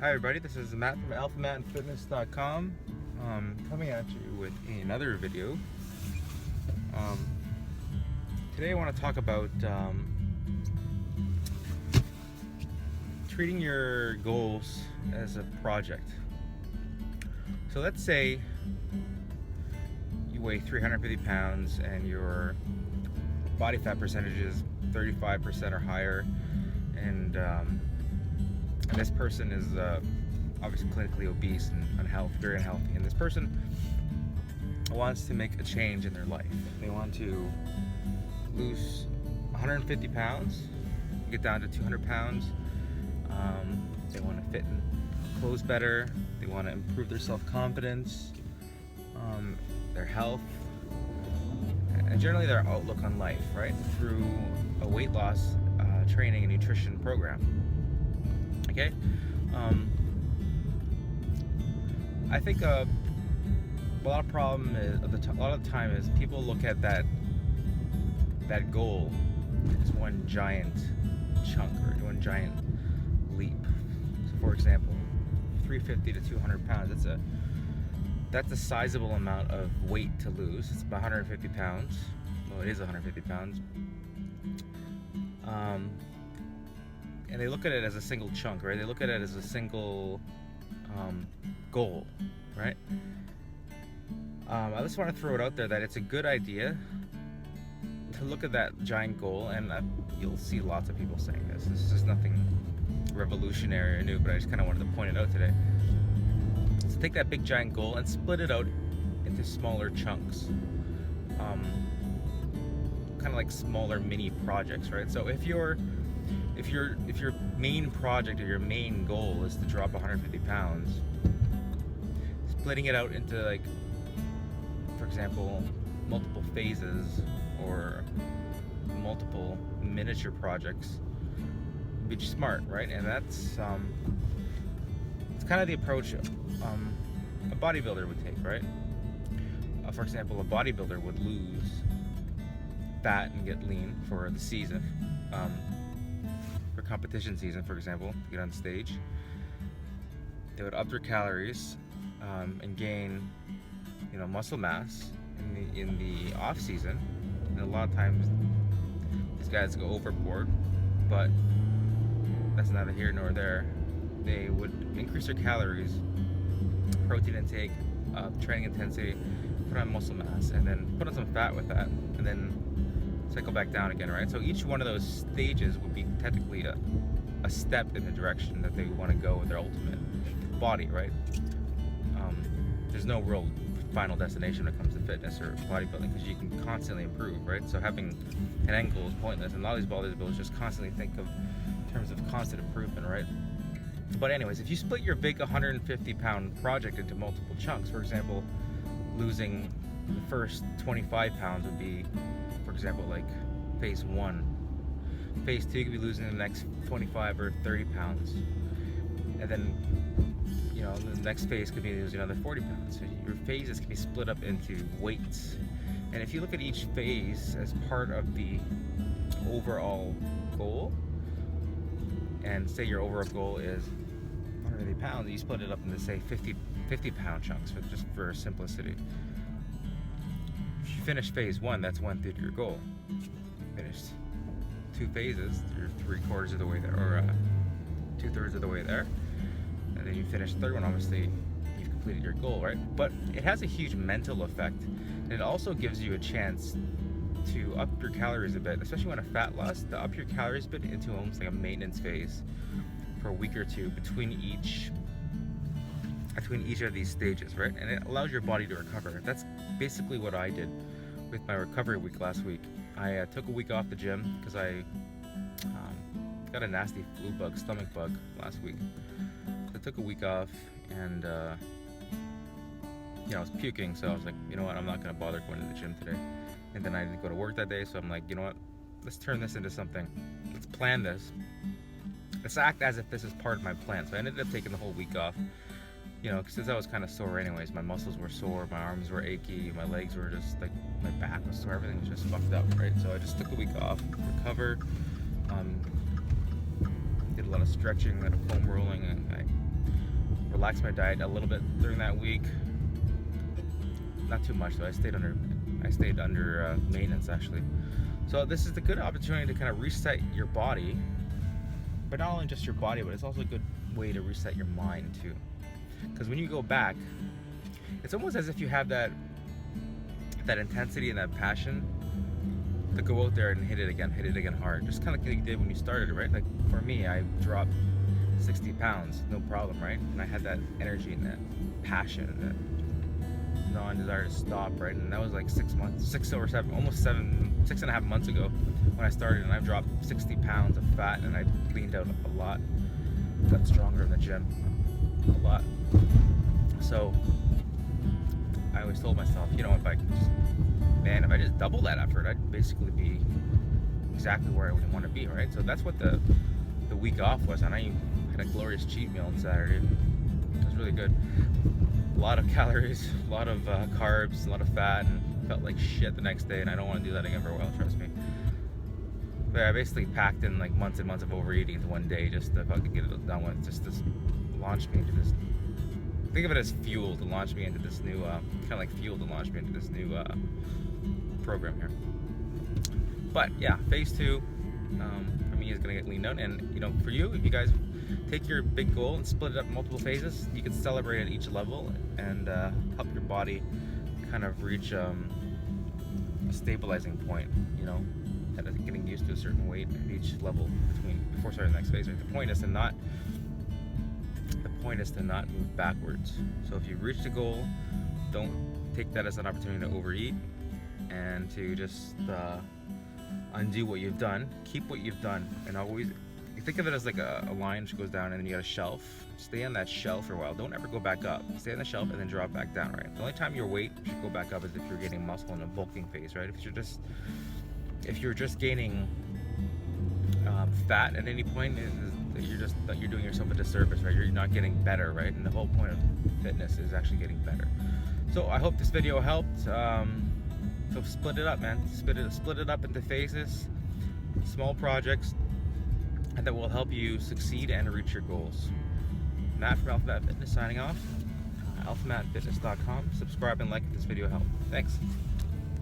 Hi everybody, this is Matt from alphamatandfitness.com, coming at you with another video. Today I want to talk about treating your goals as a project. So let's say you weigh 350 pounds and your body fat percentage is 35% or higher, and this person is obviously clinically obese and unhealthy, very unhealthy, and this person wants to make a change in their life. They want to lose 150 pounds, get down to 200 pounds. They want to fit in clothes better. They want to improve their self-confidence, their health, and generally their outlook on life, right? Through a weight loss training and nutrition program. Okay, I think a lot of the time is people look at that goal as one giant chunk or one giant leap. So for example, 350 to 200 pounds. That's a sizable amount of weight to lose. It's about 150 pounds. Well, it is 150 pounds. And they look at it as a single chunk, right? They look at it as a single goal, right? I just want to throw it out there that it's a good idea to look at that giant goal, and you'll see lots of people saying this. This is just nothing revolutionary or new, but I just kind of wanted to point it out today. So take that big giant goal and split it out into smaller chunks, kind of like smaller mini projects, right? So if your main project or your main goal is to drop 150 pounds, splitting it out into, like, for example, multiple phases or multiple miniature projects would be smart, right? And that's it's kind of the approach a bodybuilder would take, right? For example, a bodybuilder would lose fat and get lean for the season, for competition season, for example, to get on stage. They would up their calories and gain, muscle mass in the off season. And a lot of times these guys go overboard, but that's neither here nor there. They would increase their calories, protein intake, training intensity, put on muscle mass, and then put on some fat with that, and then cycle back down again, right? So each one of those stages would be technically a step in the direction that they want to go with their ultimate body, right? There's no real final destination when it comes to fitness or bodybuilding, because you can constantly improve, right? So having an end goal is pointless, and a lot of these bodybuilders just constantly think of in terms of constant improvement, right? But anyways, if you split your big 150 pound project into multiple chunks, for example, losing the first 25 pounds would be, for example, like phase 1. Phase 2 could be losing the next 25 or 30 pounds. And then, the next phase could be losing another 40 pounds. So your phases can be split up into weights. And if you look at each phase as part of the overall goal, and say your overall goal is 150 pounds, you split it up into, say, 50 pound chunks, just for simplicity. If you finish phase 1, that's 1/3 of your goal. Finished 2 phases, you're 3/4 of the way there, or 2/3 of the way there. And then you finish the third one, obviously you've completed your goal, right? But it has a huge mental effect, and it also gives you a chance to up your calories a bit, especially when a fat loss, to up your calories a bit into almost like a maintenance phase for a week or two between each of these stages, right? And it allows your body to recover. That's basically what I did with my recovery week last week. I took a week off the gym because I got a nasty stomach bug last week. So I took a week off, and I was puking, so I was like, you know what, I'm not gonna bother going to the gym today. And then I didn't go to work that day, so I'm like, you know what, let's turn this into something. Let's plan this. Let's act as if this is part of my plan. So I ended up taking the whole week off, since I was kind of sore anyways. My muscles were sore, my arms were achy, my legs were just like, my back was sore, everything was just fucked up, right? So I just took the week off, recover, did a a lot of stretching, a lot of foam rolling, and I relaxed my diet a little bit during that week. Not too much though. I stayed under maintenance actually. So this is a good opportunity to kind of reset your body, but not only just your body, but it's also a good way to reset your mind too. Because when you go back, it's almost as if you have that intensity and that passion to go out there and hit it again hard, just kind of like you did when you started, right? Like for me, I dropped 60 pounds, no problem, right? And I had that energy and that passion and that non-desire to stop, right? And that was like 6 and a half months ago when I started, and I've dropped 60 pounds of fat, and I leaned out a lot, got stronger in the gym a lot. So I always told myself, you know, if I just double that effort, I'd basically be exactly where I would want to be, right? So that's what the week off was, and I had a glorious cheat meal on Saturday. It was really good. A lot of calories, a lot of carbs, a lot of fat, and felt like shit the next day, and I don't want to do that again for a while, trust me. But I basically packed in like months and months of overeating into one day just to fucking get it done with. Just this launched me into this, think of it as fuel to launch me into this new, kind of like fuel to launch me into this new program here. But yeah, phase 2 for me is gonna get leaned out, and you know, for you, if you guys take your big goal and split it up in multiple phases, you can celebrate at each level and help your body kind of reach a stabilizing point, you know, that is getting used to a certain weight at each level before starting the next phase. Right? The point is to not move backwards. So if you reach the goal, don't take that as an opportunity to overeat and to just undo what you've done. Keep what you've done, and always think of it as like a line which goes down, and then you got a shelf. Stay on that shelf for a while. Don't ever go back up. Stay on the shelf and then drop back down, right? The only time your weight should go back up is if you're getting muscle in a bulking phase, right? If you're just gaining fat at any point, you're doing yourself a disservice, right? You're not getting better, right? And the whole point of fitness is actually getting better. So I hope this video helped. So split it up, man. Split it up into phases, small projects, and that will help you succeed and reach your goals. Matt from AlphaMat Fitness signing off. AlphaMatFitness.com. Subscribe and like if this video helped. Thanks.